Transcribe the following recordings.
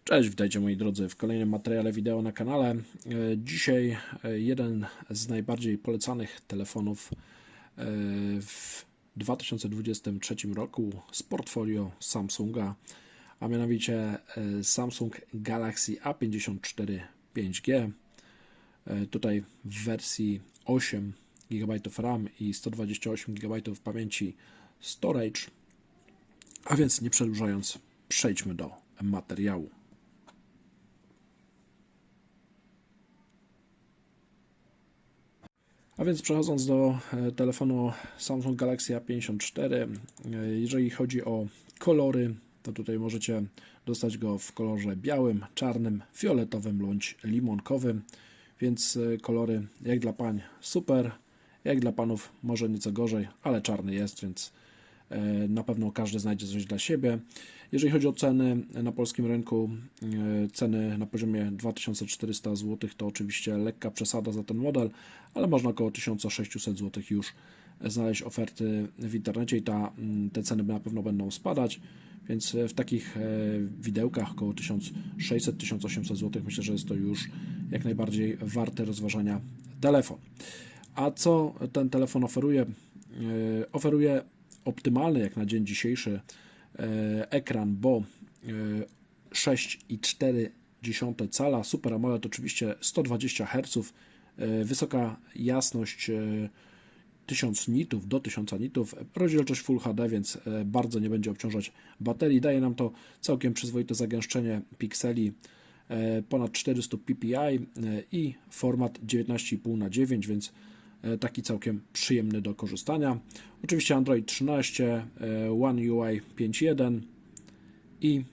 Cześć, witajcie moi drodzy w kolejnym materiale wideo na kanale. Dzisiaj jeden z najbardziej polecanych telefonów w 2023 roku z portfolio Samsunga, a mianowicie Samsung Galaxy A54 5G. Tutaj w wersji 8 GB RAM i 128 GB pamięci storage. A więc nie przedłużając, przejdźmy do materiału. A więc przechodząc do telefonu Samsung Galaxy A54, jeżeli chodzi o kolory, to tutaj możecie dostać go w kolorze białym, czarnym, fioletowym bądź limonkowym, więc kolory jak dla pań super, jak dla panów może nieco gorzej, ale czarny jest, więc na pewno każdy znajdzie coś dla siebie. Jeżeli chodzi o ceny na polskim rynku, ceny na poziomie 2400 zł to oczywiście lekka przesada za ten model, ale można około 1600 zł już znaleźć oferty w internecie i te ceny na pewno będą spadać, więc w takich widełkach około 1600-1800 zł myślę, że jest to już jak najbardziej warte rozważania telefon. A co ten telefon oferuje? Oferuje optymalny jak na dzień dzisiejszy ekran, bo 6,4 cala, Super AMOLED oczywiście 120 Hz, wysoka jasność 1000 nitów do 1000 nitów, rozdzielczość Full HD, więc bardzo nie będzie obciążać baterii. Daje nam to całkiem przyzwoite zagęszczenie pikseli, ponad 400 ppi i format 19,5:9, więc taki całkiem przyjemny do korzystania. Oczywiście Android 13, One UI 5.1 i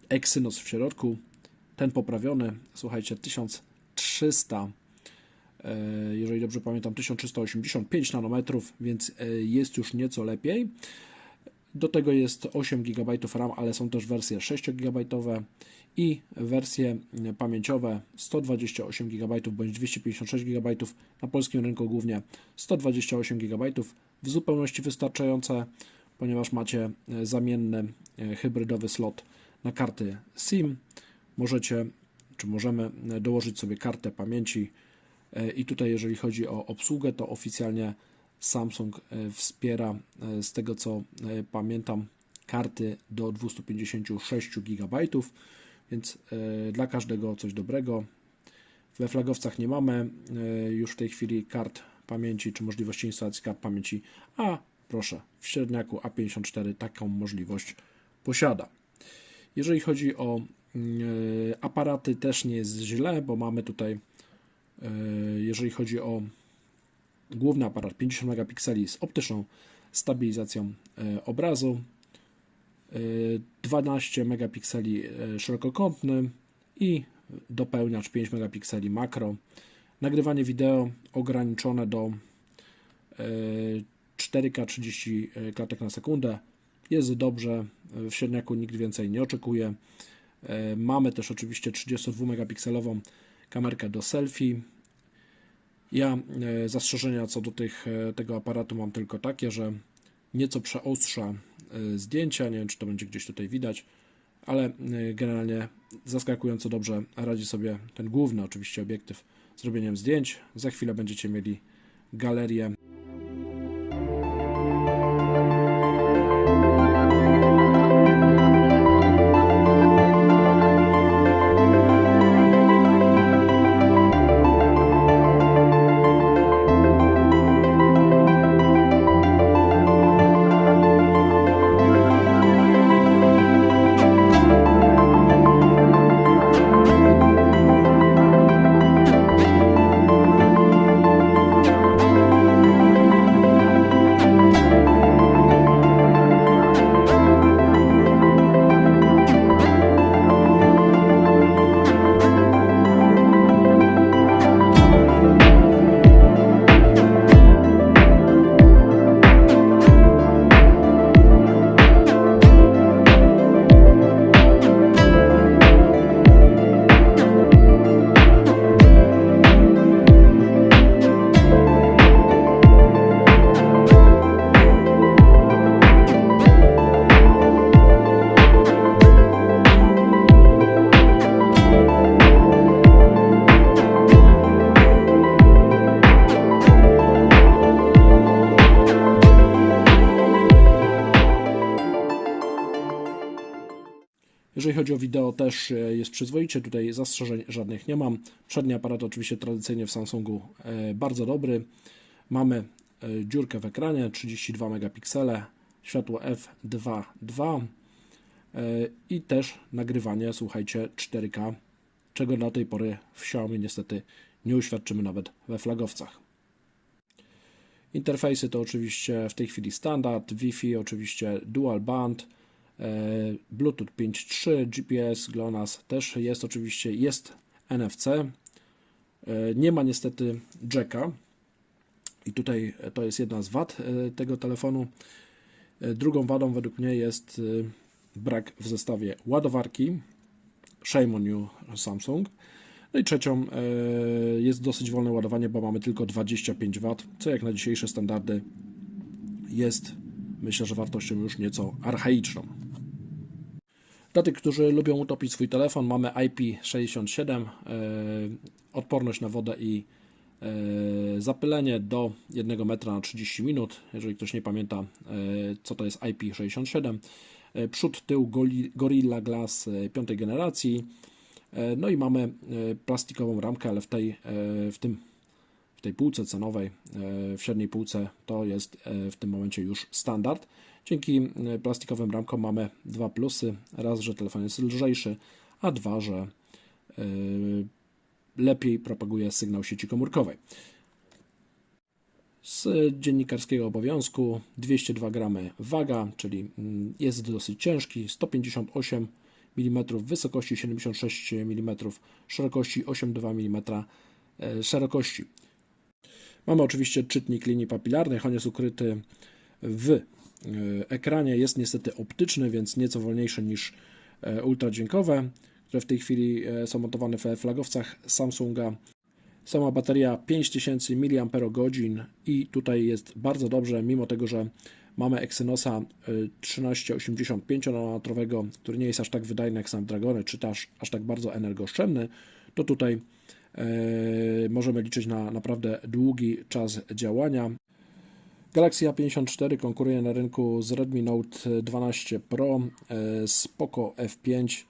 Exynos w środku. Ten poprawiony, słuchajcie, 1300, jeżeli dobrze pamiętam, 1385 nanometrów, więc jest już nieco lepiej. Do tego jest 8 GB RAM, ale są też wersje 6 GB i wersje pamięciowe 128 GB bądź 256 GB. Na polskim rynku głównie 128 GB, w zupełności wystarczające, ponieważ macie zamienny hybrydowy slot na karty SIM. Możemy dołożyć sobie kartę pamięci i tutaj jeżeli chodzi o obsługę, to oficjalnie Samsung wspiera, z tego co pamiętam, karty do 256 GB, więc dla każdego coś dobrego. We flagowcach nie mamy już w tej chwili kart pamięci czy możliwości instalacji kart pamięci, a proszę, w średniaku A54 taką możliwość posiada. Jeżeli chodzi o aparaty, też nie jest źle, bo mamy tutaj, jeżeli chodzi o główny aparat, 50 megapikseli z optyczną stabilizacją obrazu, 12 megapikseli szerokokątny i dopełniacz 5 megapikseli makro. Nagrywanie wideo ograniczone do 4K 30 klatek na sekundę. Jest dobrze, w średniaku nikt więcej nie oczekuje. Mamy też oczywiście 32 megapikselową kamerkę do selfie. Ja zastrzeżenia co do tego aparatu mam tylko takie, że nieco przeostrza zdjęcia, nie wiem czy to będzie gdzieś tutaj widać, ale generalnie zaskakująco dobrze radzi sobie ten główny oczywiście obiektyw z robieniem zdjęć. Za chwilę będziecie mieli galerię. Jeżeli chodzi o wideo, też jest przyzwoicie, tutaj zastrzeżeń żadnych nie mam. Przedni aparat oczywiście tradycyjnie w Samsungu bardzo dobry. Mamy dziurkę w ekranie, 32 megapiksele, światło f2.2 i też nagrywanie, słuchajcie, 4K, czego do tej pory w Xiaomi niestety nie uświadczymy nawet we flagowcach. Interfejsy to oczywiście w tej chwili standard, Wi-Fi oczywiście dual band, Bluetooth 5.3, GPS, GLONASS też jest oczywiście, jest NFC, nie ma niestety jacka i tutaj to jest jedna z wad tego telefonu. Drugą wadą według mnie jest brak w zestawie ładowarki, shame on you Samsung. No i trzecią jest dosyć wolne ładowanie, bo mamy tylko 25 W, co jak na dzisiejsze standardy jest, myślę, że wartością już nieco archaiczną. Dla tych, którzy lubią utopić swój telefon, mamy IP67, odporność na wodę i zapylenie do 1 metra na 30 minut. Jeżeli ktoś nie pamięta, co to jest IP67. Przód, tył Gorilla Glass 5. generacji. No i mamy plastikową ramkę, ale w tej półce cenowej, w średniej półce, to jest w tym momencie już standard. Dzięki plastikowym ramkom mamy dwa plusy. Raz, że telefon jest lżejszy, a dwa, że lepiej propaguje sygnał sieci komórkowej. Z dziennikarskiego obowiązku 202 gramy waga, czyli jest dosyć ciężki, 158 mm, wysokości 76 mm, szerokości 8,2 mm szerokości. Mamy oczywiście czytnik linii papilarnych, on jest ukryty w ekranie, jest niestety optyczny, więc nieco wolniejszy niż ultradźwiękowe, które w tej chwili są montowane w flagowcach Samsunga. Sama bateria 5000 mAh i tutaj jest bardzo dobrze, mimo tego, że mamy Exynosa 1385 nanometrowego, który nie jest aż tak wydajny jak Snapdragony, czy też aż tak bardzo energooszczędny, to tutaj możemy liczyć na naprawdę długi czas działania. Galaxy A54 konkuruje na rynku z Redmi Note 12 Pro, z Poco F5.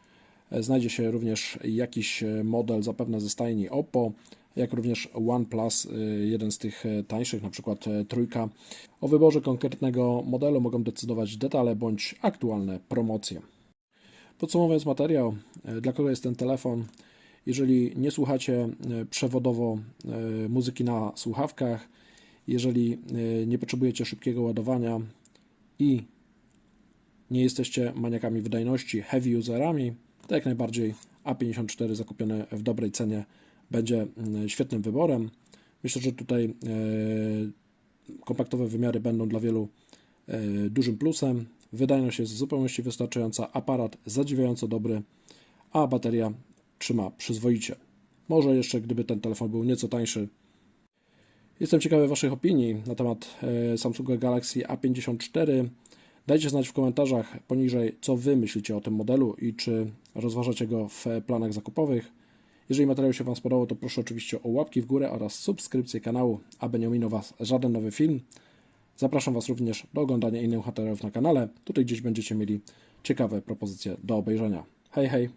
Znajdzie się również jakiś model zapewne ze stajni Oppo, jak również OnePlus, jeden z tych tańszych, na przykład trójka. O wyborze konkretnego modelu mogą decydować detale bądź aktualne promocje. Podsumowując materiał, dla kogo jest ten telefon? Jeżeli nie słuchacie przewodowo muzyki na słuchawkach, jeżeli nie potrzebujecie szybkiego ładowania i nie jesteście maniakami wydajności, heavy userami, to jak najbardziej A54 zakupione w dobrej cenie będzie świetnym wyborem. Myślę, że tutaj kompaktowe wymiary będą dla wielu dużym plusem. Wydajność jest w zupełności wystarczająca, aparat zadziwiająco dobry, a bateria trzyma przyzwoicie. Może jeszcze gdyby ten telefon był nieco tańszy. Jestem ciekawy Waszych opinii na temat Samsunga Galaxy A54. Dajcie znać w komentarzach poniżej, co Wy myślicie o tym modelu i czy rozważacie go w planach zakupowych. Jeżeli materiał się Wam spodobał, to proszę oczywiście o łapki w górę oraz subskrypcję kanału, aby nie ominął Was żaden nowy film. Zapraszam Was również do oglądania innych materiałów na kanale. Tutaj gdzieś będziecie mieli ciekawe propozycje do obejrzenia. Hej, hej!